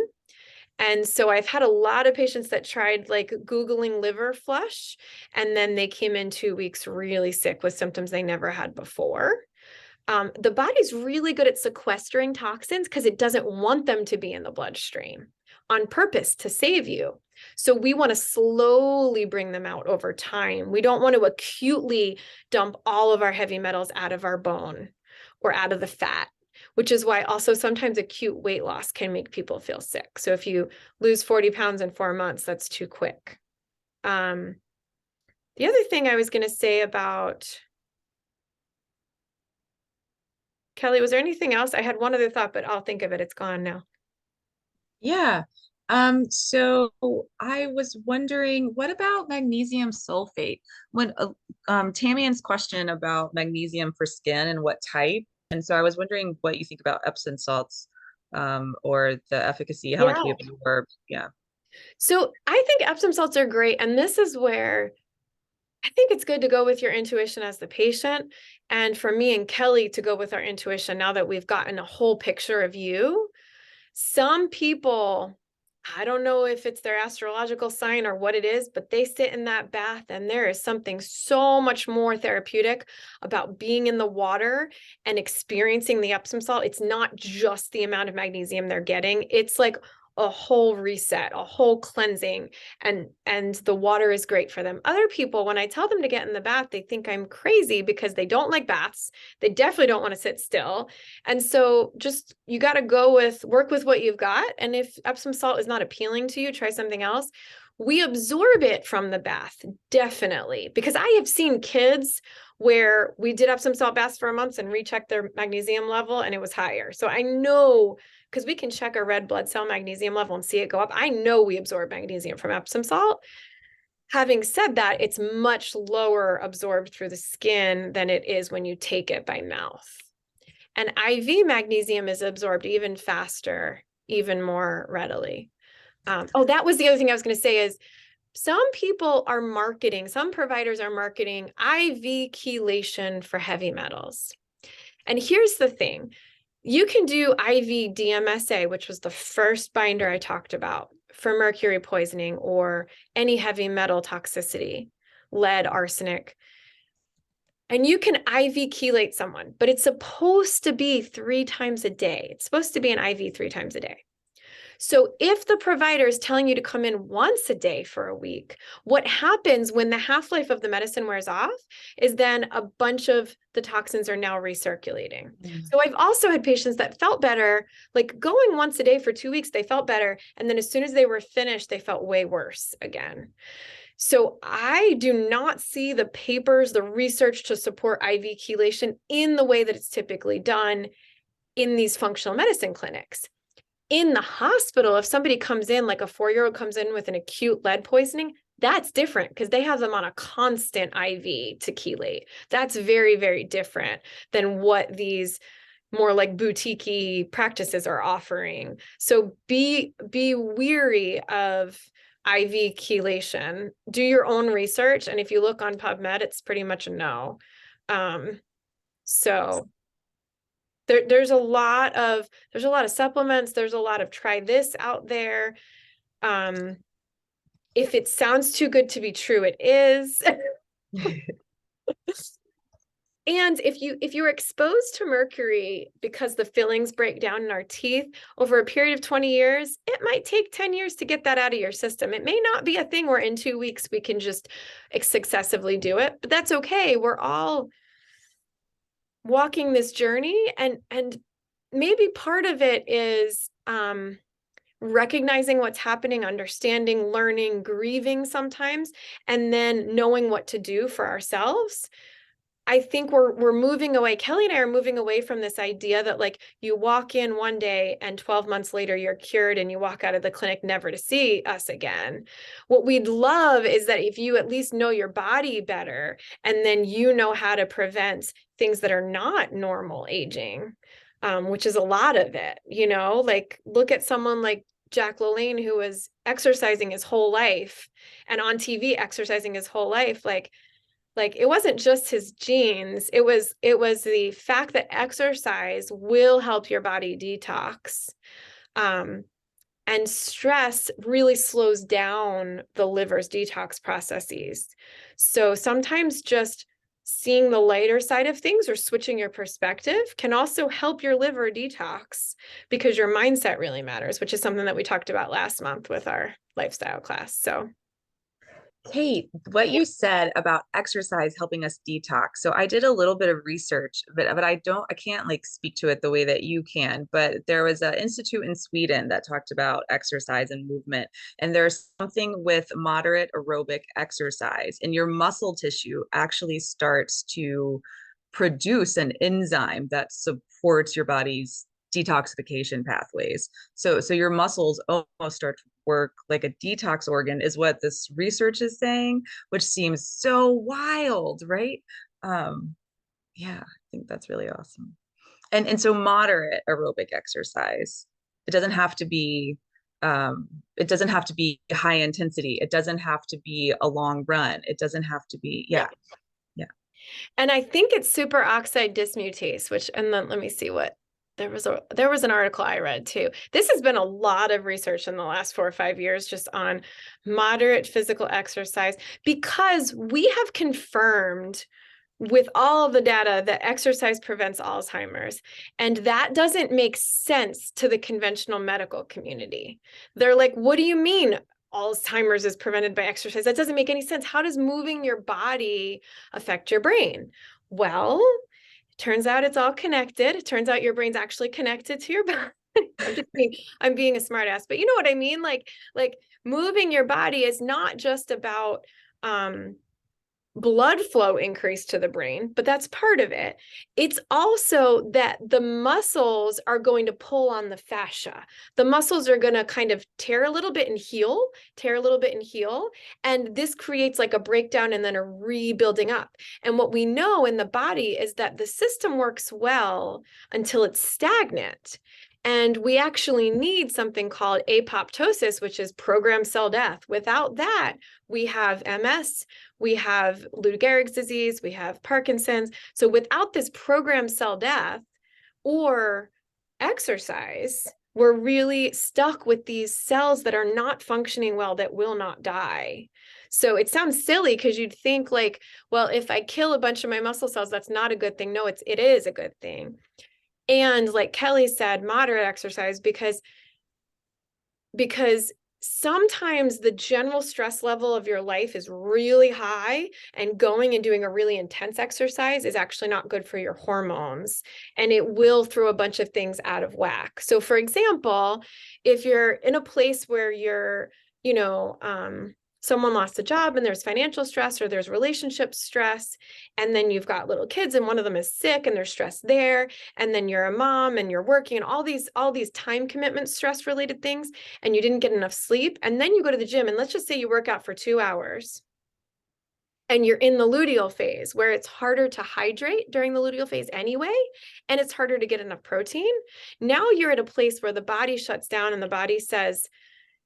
And so I've had a lot of patients that tried like Googling liver flush, and then they came in 2 weeks really sick with symptoms they never had before. The body's really good at sequestering toxins because it doesn't want them to be in the bloodstream on purpose to save you. So we want to slowly bring them out over time. We don't want to acutely dump all of our heavy metals out of our bone or out of the fat, which is why also sometimes acute weight loss can make people feel sick. So if you lose 40 pounds in 4 months, that's too quick. The other thing I was going to say about Kelly, was there anything else? I had one other thought, but I'll think of it. It's gone now. Yeah. So I was wondering, what about magnesium sulfate? When Tamian's question about magnesium for skin and what type, and so I was wondering what you think about Epsom salts, or the efficacy, how much Yeah. we absorb. Yeah. So I think Epsom salts are great. And this is where I think it's good to go with your intuition as the patient. And for me and Kelly to go with our intuition now that we've gotten a whole picture of you. Some people, I don't know if it's their astrological sign or what it is, but they sit in that bath and there is something so much more therapeutic about being in the water and experiencing the Epsom salt. It's not just the amount of magnesium they're getting. It's like a whole reset, a whole cleansing, and the water is great for them. Other people, when I tell them to get in the bath, they think I'm crazy because they don't like baths. They definitely don't want to sit still. And so just you got to work with what you've got. And if Epsom salt is not appealing to you, try something else. We absorb it from the bath, definitely, because I have seen kids where we did Epsom salt baths for a month and rechecked their magnesium level and it was higher. So I know, because we can check our red blood cell magnesium level and see it go up. I know we absorb magnesium from Epsom salt. Having said that, it's much lower absorbed through the skin than it is when you take it by mouth. And IV magnesium is absorbed even faster, even more readily. That was the other thing I was going to say is some providers are marketing IV chelation for heavy metals. And here's the thing. You can do IV DMSA, which was the first binder I talked about for mercury poisoning or any heavy metal toxicity, lead, arsenic. And you can IV chelate someone, but it's supposed to be 3 times a day. It's supposed to be an IV 3 times a day. So if the provider is telling you to come in once a day for a week, what happens when the half-life of the medicine wears off is then a bunch of the toxins are now recirculating. So I've also had patients that felt better, like going once a day for 2 weeks, they felt better. And then as soon as they were finished, they felt way worse again. So I do not see the papers, the research to support IV chelation in the way that it's typically done in these functional medicine clinics. In the hospital, if somebody comes in, like a 4-year-old comes in with an acute lead poisoning, that's different because they have them on a constant IV to chelate. That's very, very different than what these more like boutique-y practices are offering. So be weary of IV chelation. Do your own research, and if you look on PubMed, it's pretty much a no. So there's a lot of supplements. There's a lot of try this out there. If it sounds too good to be true, it is. And if you're exposed to mercury because the fillings break down in our teeth over a period of 20 years, it might take 10 years to get that out of your system. It may not be a thing where in 2 weeks we can just successively do it, but that's okay. We're all walking this journey, and maybe part of it is recognizing what's happening, understanding, learning, grieving sometimes, and then knowing what to do for ourselves. I think we're moving away. Kelly and I are moving away from this idea that like you walk in one day and 12 months later you're cured and you walk out of the clinic never to see us again. What we'd love is that if you at least know your body better and then you know how to prevent things that are not normal aging, which is a lot of it, like look at someone like Jack LaLanne who was exercising his whole life and on TV exercising his whole life, like Like it wasn't just his genes, it was the fact that exercise will help your body detox. Um, and stress really slows down the liver's detox processes. So sometimes just seeing the lighter side of things or switching your perspective can also help your liver detox because your mindset really matters, which is something that we talked about last month with our lifestyle class. So Kate, what you said about exercise helping us detox. So I did a little bit of research, but I can't like speak to it the way that you can. But there was an institute in Sweden that talked about exercise and movement, and there's something with moderate aerobic exercise, and your muscle tissue actually starts to produce an enzyme that supports your body's detoxification pathways. So your muscles almost start to work like a detox organ is what this research is saying, which seems so wild, right? Um, yeah, I think that's really awesome. And so moderate aerobic exercise. It doesn't have to be it doesn't have to be high intensity. It doesn't have to be a long run. It doesn't have to be, yeah, yeah. and I think it's superoxide dismutase, which, and then let me see what there was an article I read too. This has been a lot of research in the last 4 or 5 years just on moderate physical exercise because we have confirmed with all of the data that exercise prevents Alzheimer's. And that doesn't make sense to the conventional medical community. They're like, what do you mean Alzheimer's is prevented by exercise? That doesn't make any sense. How does moving your body affect your brain? Well, it turns out it's all connected. It turns out your brain's actually connected to your body. I'm being a smartass, but you know what I mean? Like moving your body is not just about blood flow increase to the brain, but that's part of it. It's also that the muscles are going to pull on the fascia. The muscles are going to kind of tear a little bit and heal, tear a little bit and heal. And this creates like a breakdown and then a rebuilding up. And what we know in the body is that the system works well until it's stagnant. And we actually need something called apoptosis, which is programmed cell death. Without that, we have MS, we have Lou Gehrig's disease, we have Parkinson's. So without this programmed cell death or exercise, we're really stuck with these cells that are not functioning well, that will not die. So it sounds silly because you'd think like, well, if I kill a bunch of my muscle cells, that's not a good thing. No, it is a good thing. And like Kelly said, moderate exercise because sometimes the general stress level of your life is really high, and going and doing a really intense exercise is actually not good for your hormones, and it will throw a bunch of things out of whack. So for example, if you're in a place where you're, someone lost a job and there's financial stress or there's relationship stress, and then you've got little kids and one of them is sick and there's stress there, and then you're a mom and you're working and all these time commitment stress related things, and you didn't get enough sleep, and then you go to the gym and let's just say you work out for 2 hours and you're in the luteal phase where it's harder to hydrate during the luteal phase anyway, and it's harder to get enough protein. Now you're at a place where the body shuts down and the body says,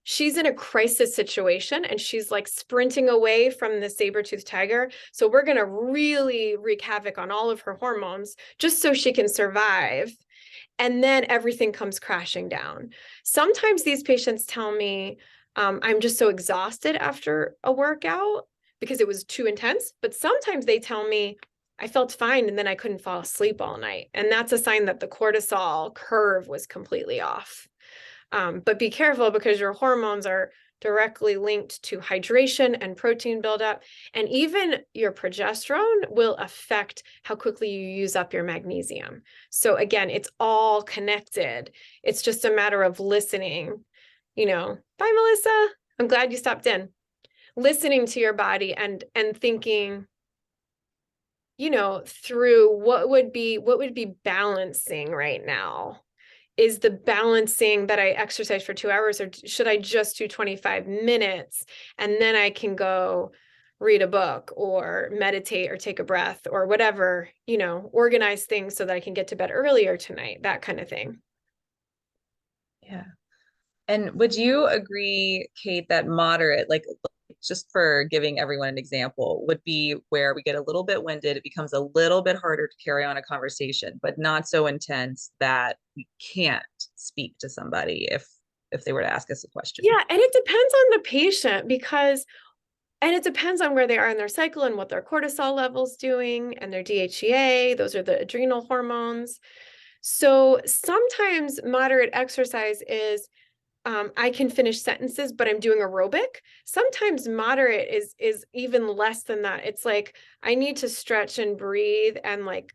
she's in a crisis situation and she's like sprinting away from the saber-toothed tiger. So we're going to really wreak havoc on all of her hormones just so she can survive. And then everything comes crashing down. Sometimes these patients tell me, I'm just so exhausted after a workout because it was too intense. But sometimes they tell me, I felt fine and then I couldn't fall asleep all night. And that's a sign that the cortisol curve was completely off. But be careful because your hormones are directly linked to hydration and protein buildup. And even your progesterone will affect how quickly you use up your magnesium. So again, it's all connected. It's just a matter of listening, bye, Melissa. I'm glad you stopped in. Listening to your body and thinking, through what would be balancing right now. Is the balancing that I exercise for 2 hours, or should I just do 25 minutes and then I can go read a book or meditate or take a breath or whatever, organize things so that I can get to bed earlier tonight, that kind of thing. Yeah. And would you agree, Kate, that moderate, like just for giving everyone an example, would be where we get a little bit winded. It becomes a little bit harder to carry on a conversation, but not so intense that we can't speak to somebody if they were to ask us a question. Yeah, and it depends on the patient because and it depends on where they are in their cycle and what their cortisol level's doing and their DHEA. Those are the adrenal hormones. So sometimes moderate exercise is I can finish sentences, but I'm doing aerobic. Sometimes moderate is even less than that. It's like I need to stretch and breathe and like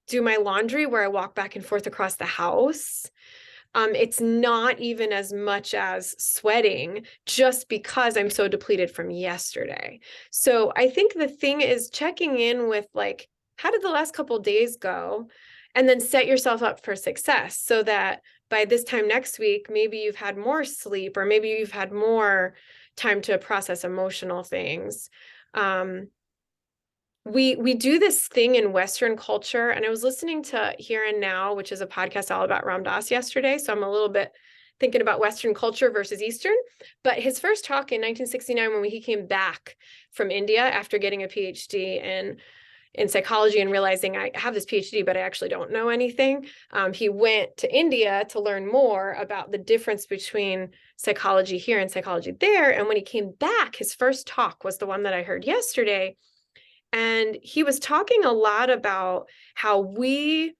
do my laundry where I walk back and forth across the house. It's not even as much as sweating just because I'm so depleted from yesterday. So I think the thing is checking in with like, how did the last couple of days go? And then set yourself up for success so that by this time next week, maybe you've had more sleep or maybe you've had more time to process emotional things. We do this thing in Western culture, and I was listening to Here and Now, which is a podcast all about Ram Dass yesterday. So I'm a little bit thinking about Western culture versus Eastern. But his first talk in 1969, when he came back from India after getting a PhD in psychology and realizing I have this PhD, but I actually don't know anything. He went to India to learn more about the difference between psychology here and psychology there. And when he came back, his first talk was the one that I heard yesterday. And he was talking a lot about how we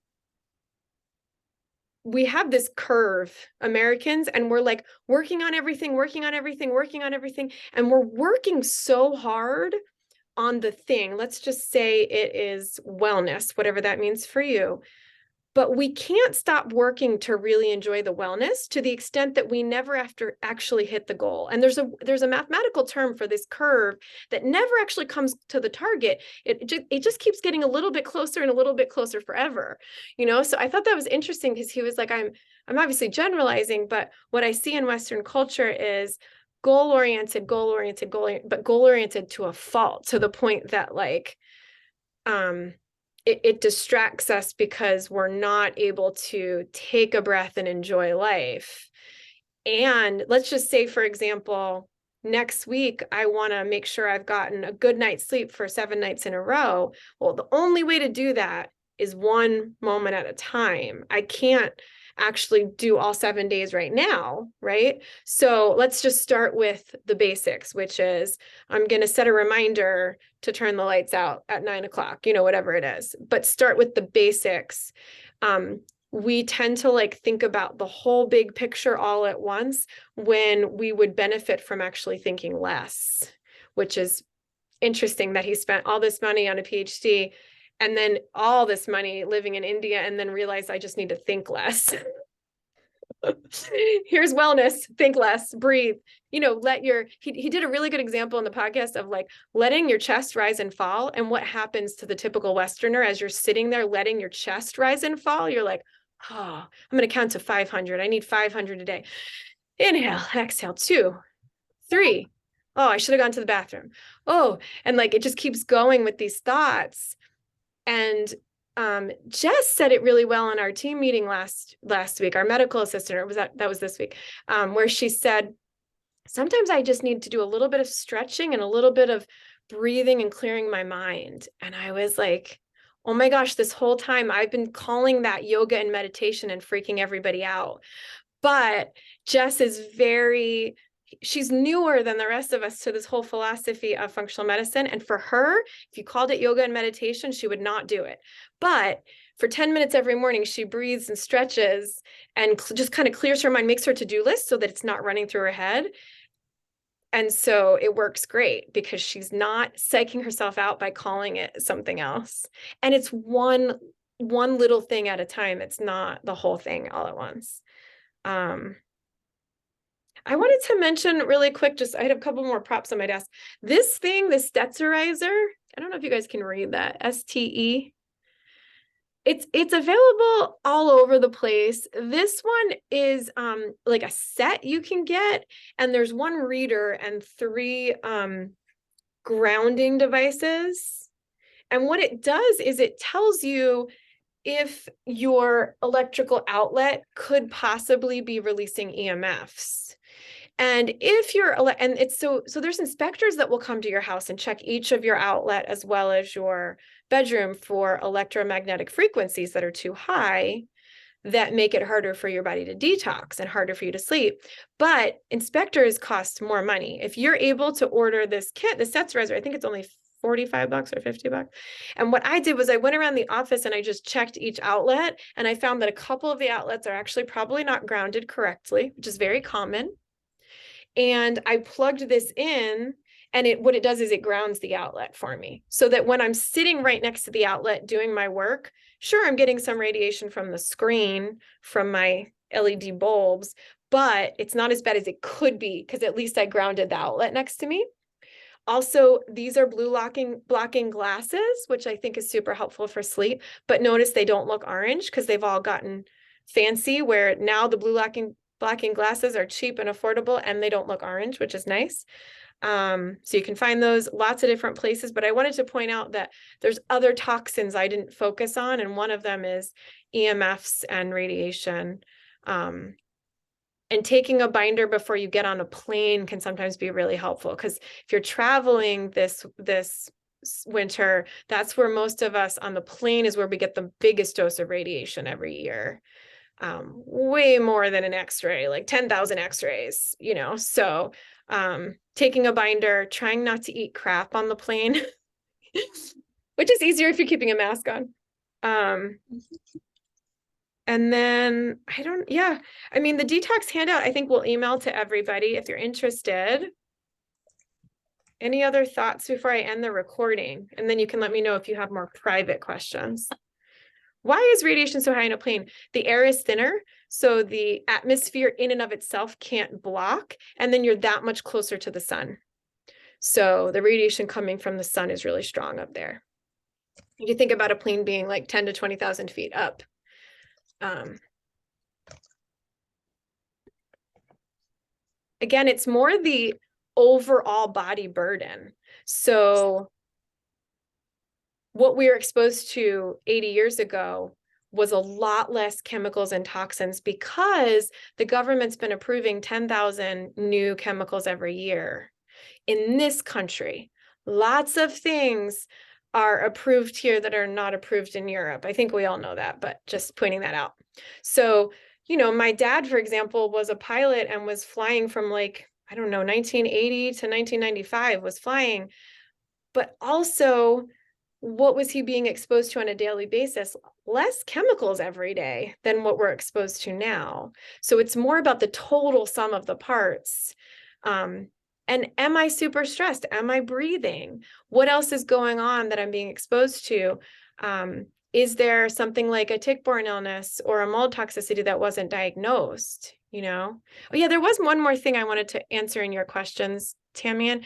have this curve, Americans, and we're like working on everything, working on everything, working on everything. And we're working so hard on the thing. Let's just say it is wellness, whatever that means for you. But we can't stop working to really enjoy the wellness to the extent that we never after actually hit the goal. And there's a mathematical term for this curve that never actually comes to the target. It just keeps getting a little bit closer and a little bit closer forever. So I thought that was interesting because he was like, I'm obviously generalizing, but what I see in Western culture is goal-oriented, but goal-oriented to a fault, to the point that like it distracts us because we're not able to take a breath and enjoy life. And let's just say, for example, next week, I want to make sure I've gotten a good night's sleep for 7 nights in a row. Well, the only way to do that is one moment at a time. I can't actually do all 7 days right now, right? So let's just start with the basics, which is I'm going to set a reminder to turn the lights out at 9 o'clock, whatever it is, but start with the basics. We tend to like think about the whole big picture all at once when we would benefit from actually thinking less, which is interesting that he spent all this money on a PhD and then all this money living in India and then realized I just need to think less. Here's wellness, think less, breathe, he did a really good example in the podcast of like letting your chest rise and fall. And what happens to the typical Westerner as you're sitting there, letting your chest rise and fall, you're like, oh, I'm going to count to 500. I need 500 a day. Inhale, exhale, 2, 3. Oh, I should have gone to the bathroom. Oh, and like, it just keeps going with these thoughts. And Jess said it really well in our team meeting last week, our medical assistant, or that was this week, where she said, sometimes I just need to do a little bit of stretching and a little bit of breathing and clearing my mind. And I was like, oh my gosh, this whole time I've been calling that yoga and meditation and freaking everybody out. But Jess is she's newer than the rest of us to this whole philosophy of functional medicine. And for her, if you called it yoga and meditation, she would not do it. But for 10 minutes every morning, she breathes and stretches and just kind of clears her mind, makes her to-do list so that it's not running through her head. And so it works great because she's not psyching herself out by calling it something else. And it's one little thing at a time. It's not the whole thing all at once. I wanted to mention really quick, I had a couple more props on my desk. This thing, the Stetzerizer, I don't know if you guys can read that, STE. It's available all over the place. This one is like a set you can get, and there's one reader and 3 grounding devices. And what it does is it tells you if your electrical outlet could possibly be releasing EMFs. And if you're, and it's so there's inspectors that will come to your house and check each of your outlet as well as your bedroom for electromagnetic frequencies that are too high, that make it harder for your body to detox and harder for you to sleep. But inspectors cost more money. If you're able to order this kit, the sets I think it's only $45 or $50. And what I did was I went around the office and I just checked each outlet, and I found that a couple of the outlets are actually probably not grounded correctly, which is very common. And I plugged this in, and what it does is it grounds the outlet for me, so that when I'm sitting right next to the outlet doing my work, sure, I'm getting some radiation from the screen, from my LED bulbs, but it's not as bad as it could be because at least I grounded the outlet next to me. Also, these are blocking glasses, which I think is super helpful for sleep, but notice they don't look orange because they've all gotten fancy, where now the blocking glasses are cheap and affordable, and they don't look orange, which is nice. So you can find those lots of different places, but I wanted to point out that there's other toxins I didn't focus on, and one of them is EMFs and radiation. And taking a binder before you get on a plane can sometimes be really helpful, because if you're traveling this winter, that's where most of us on the plane is where we get the biggest dose of radiation every year. Way more than an x-ray, like 10,000 x-rays, so taking a binder, trying not to eat crap on the plane, which is easier if you're keeping a mask on. And then I mean, the detox handout, I think we'll email to everybody if you're interested. Any other thoughts before I end the recording? And then you can let me know if you have more private questions. Why is radiation so high in a plane? The air is thinner, so the atmosphere in and of itself can't block, and then you're that much closer to the sun. So the radiation coming from the sun is really strong up there. You think about a plane being like 10 to 20,000 feet up. Again, it's more the overall body burden. So what we were exposed to 80 years ago was a lot less chemicals and toxins, because the government's been approving 10,000 new chemicals every year. In this country, lots of things are approved here that are not approved in Europe. I think we all know that, but just pointing that out. So, my dad, for example, was a pilot and was flying from 1980 to 1995 was flying. But also, what was he being exposed to on a daily basis? Less chemicals every day than what we're exposed to now. So it's more about the total sum of the parts. And am I super stressed? Am I breathing? What else is going on that I'm being exposed to? Is there something like a tick-borne illness or a mold toxicity that wasn't diagnosed? Oh yeah, there was one more thing I wanted to answer in your questions, Tamian.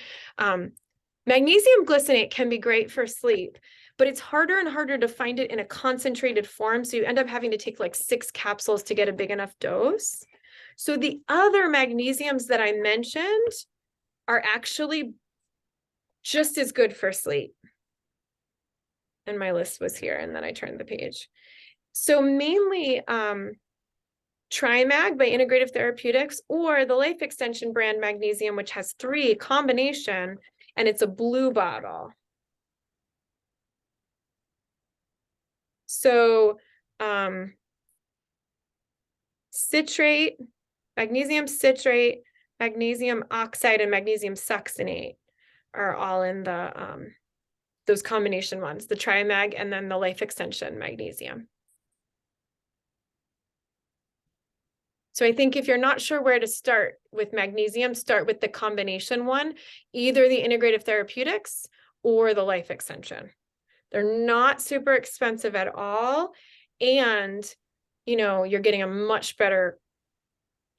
Magnesium glycinate can be great for sleep, but it's harder and harder to find it in a concentrated form. So you end up having to take like 6 capsules to get a big enough dose. So the other magnesiums that I mentioned are actually just as good for sleep. And my list was here, and then I turned the page. So mainly Trimag by Integrative Therapeutics, or the Life Extension brand magnesium, which has 3 combination, and it's a blue bottle. So citrate, magnesium citrate, magnesium oxide, and magnesium succinate are all in the those combination ones, the Trimag and then the Life Extension magnesium. So I think if you're not sure where to start with magnesium, start with the combination one, either the Integrative Therapeutics or the Life Extension. They're not super expensive at all. And, you're getting a much better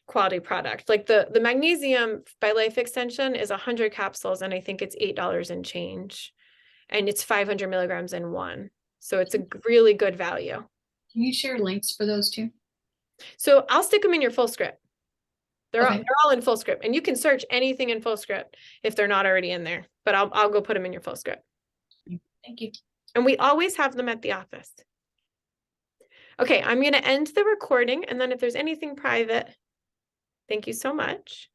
quality product. Like the magnesium by Life Extension is 100 capsules, and I think it's $8 and change. And it's 500 milligrams in one. So it's a really good value. Can you share links for those two? So I'll stick them in your full script. They're all in full script, and you can search anything in full script if they're not already in there, but I'll go put them in your full script. Thank you. And we always have them at the office. Okay, I'm going to end the recording, and then if there's anything private, thank you so much.